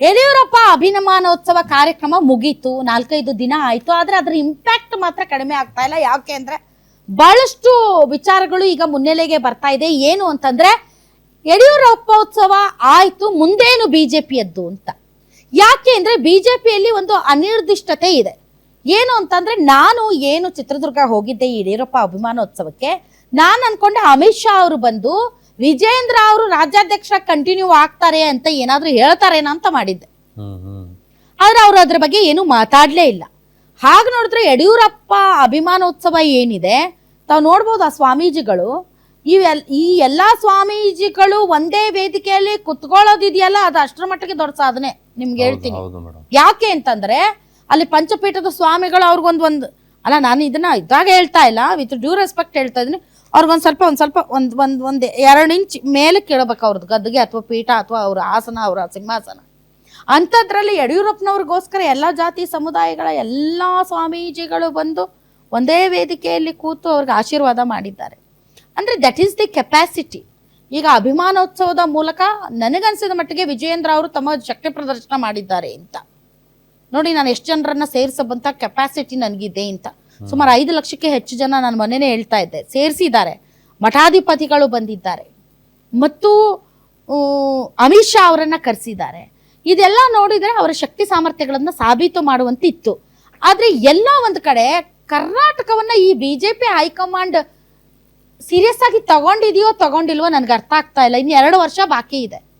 ಯಡಿಯೂರಪ್ಪ ಅಭಿಮಾನೋತ್ಸವ ಕಾರ್ಯಕ್ರಮ ಮುಗೀತು, 4-5 ದಿನ ಆಯ್ತು. ಆದ್ರೆ ಅದರ ಇಂಪ್ಯಾಕ್ಟ್ ಮಾತ್ರ ಕಡಿಮೆ ಆಗ್ತಾ ಇಲ್ಲ. ಯಾಕೆ ಅಂದ್ರೆ ಬಹಳಷ್ಟು ವಿಚಾರಗಳು ಈಗ ಮುನ್ನೆಲೆಗೆ ಬರ್ತಾ ಇದೆ. ಏನು ಅಂತಂದ್ರೆ ಯಡಿಯೂರಪ್ಪೋತ್ಸವ ಆಯ್ತು, ಮುಂದೇನು ಬಿಜೆಪಿಯದ್ದು ಅಂತ. ಯಾಕೆ ಅಂದ್ರೆ ಬಿಜೆಪಿಯಲ್ಲಿ ಒಂದು ಅನಿರ್ದಿಷ್ಟತೆ ಇದೆ. ಏನು ಅಂತಂದ್ರೆ ನಾನು ಏನು ಚಿತ್ರದುರ್ಗ ಹೋಗಿದ್ದೆ ಈ ಯಡಿಯೂರಪ್ಪ ಅಭಿಮಾನೋತ್ಸವಕ್ಕೆ, ನಾನು ಅನ್ಕೊಂಡೆ ಅಮಿತ್ ಶಾ ಅವರು ಬಂದು ವಿಜೇಂದ್ರ ಅವರು ರಾಜ್ಯಾಧ್ಯಕ್ಷ ಕಂಟಿನ್ಯೂ ಆಗ್ತಾರೆ ಅಂತ ಏನಾದ್ರೂ ಹೇಳ್ತಾರೇನೋ ಅಂತ ಮಾಡಿದ್ದೆ. ಆದ್ರೆ ಅವ್ರು ಅದ್ರ ಬಗ್ಗೆ ಏನು ಮಾತಾಡ್ಲೇ ಇಲ್ಲ. ಹಾಗೆ ನೋಡಿದ್ರೆ ಯಡಿಯೂರಪ್ಪ ಅಭಿಮಾನೋತ್ಸವ ಏನಿದೆ, ತಾವು ನೋಡ್ಬೋದು ಆ ಸ್ವಾಮೀಜಿಗಳು, ಈ ಎಲ್ಲಾ ಸ್ವಾಮೀಜಿಗಳು ಒಂದೇ ವೇದಿಕೆಯಲ್ಲಿ ಕುತ್ಕೊಳ್ಳೋದಿದೆಯಲ್ಲ, ಅದು ಅಷ್ಟರ ಮಟ್ಟಿಗೆ ದೊಡ್ಡ ಸಾಧನೆ ನಿಮ್ಗೆ ಹೇಳ್ತೀನಿ. ಯಾಕೆ ಅಂತಂದ್ರೆ ಅಲ್ಲಿ ಪಂಚಪೀಠದ ಸ್ವಾಮಿಗಳು ಅವ್ರಿಗೊಂದು ಅಲ್ಲ, ನಾನು ಇದನ್ನ ಇದ್ದಾಗ ಹೇಳ್ತಾ ಇಲ್ಲ, ವಿತ್ ಡ್ಯೂ ರೆಸ್ಪೆಕ್ಟ್ ಹೇಳ್ತಾ ಇದೀನಿ. ಅವ್ರಿಗೊಂದ್ ಸ್ವಲ್ಪ ಒಂದ್ 2 ಇಂಚ್ ಮೇಲೆ ಕೇಳಬೇಕು ಅವ್ರದ್ದು ಗದ್ದುಗೆ ಅಥವಾ ಪೀಠ ಅಥವಾ ಅವ್ರ ಆಸನ, ಅವರ ಸಿಂಹಾಸನ. ಅಂಥದ್ರಲ್ಲಿ ಯಡಿಯೂರಪ್ಪನವ್ರಿಗೋಸ್ಕರ ಎಲ್ಲ ಜಾತಿ ಸಮುದಾಯಗಳ ಎಲ್ಲ ಸ್ವಾಮೀಜಿಗಳು ಬಂದು ಒಂದೇ ವೇದಿಕೆಯಲ್ಲಿ ಕೂತು ಅವ್ರಿಗೆ ಆಶೀರ್ವಾದ ಮಾಡಿದ್ದಾರೆ. ಅಂದ್ರೆ ದಟ್ ಈಸ್ ದಿ ಕೆಪಾಸಿಟಿ. ಈಗ ಅಭಿಮಾನೋತ್ಸವದ ಮೂಲಕ ನನಗನ್ಸಿದ ಮಟ್ಟಿಗೆ ವಿಜಯೇಂದ್ರ ಅವರು ತಮ್ಮ ಶಕ್ತಿ ಪ್ರದರ್ಶನ ಮಾಡಿದ್ದಾರೆ ಅಂತ ನೋಡಿ. ನಾನು ಎಷ್ಟು ಜನರನ್ನ ಸೇರಿಸಬಂತ ಕೆಪಾಸಿಟಿ ನನಗಿದೆ ಅಂತ. ಸುಮಾರು 5 ಲಕ್ಷಕ್ಕೆ ಹೆಚ್ಚು ಜನ, ನಾನು ಮೊನ್ನೆನೇ ಹೇಳ್ತಾ ಇದ್ದೆ, ಸೇರಿಸಿದ್ದಾರೆ. ಮಠಾಧಿಪತಿಗಳು ಬಂದಿದ್ದಾರೆ ಮತ್ತು ಅಮಿತ್ ಶಾ ಅವರನ್ನ ಕರೆಸಿದ್ದಾರೆ. ಇದೆಲ್ಲ ನೋಡಿದ್ರೆ ಅವರ ಶಕ್ತಿ ಸಾಮರ್ಥ್ಯಗಳನ್ನ ಸಾಬೀತು ಮಾಡುವಂತಿತ್ತು. ಆದ್ರೆ ಎಲ್ಲ ಒಂದು ಕಡೆ ಕರ್ನಾಟಕವನ್ನ ಈ ಬಿಜೆಪಿ ಹೈಕಮಾಂಡ್ ಸೀರಿಯಸ್ ಆಗಿ ತಗೊಂಡಿದೆಯೋ ತಗೊಂಡಿಲ್ವೋ ನನಗೆ ಅರ್ಥ ಆಗ್ತಾ ಇಲ್ಲ. ಇನ್ನು 2 ವರ್ಷ ಬಾಕಿ ಇದೆ.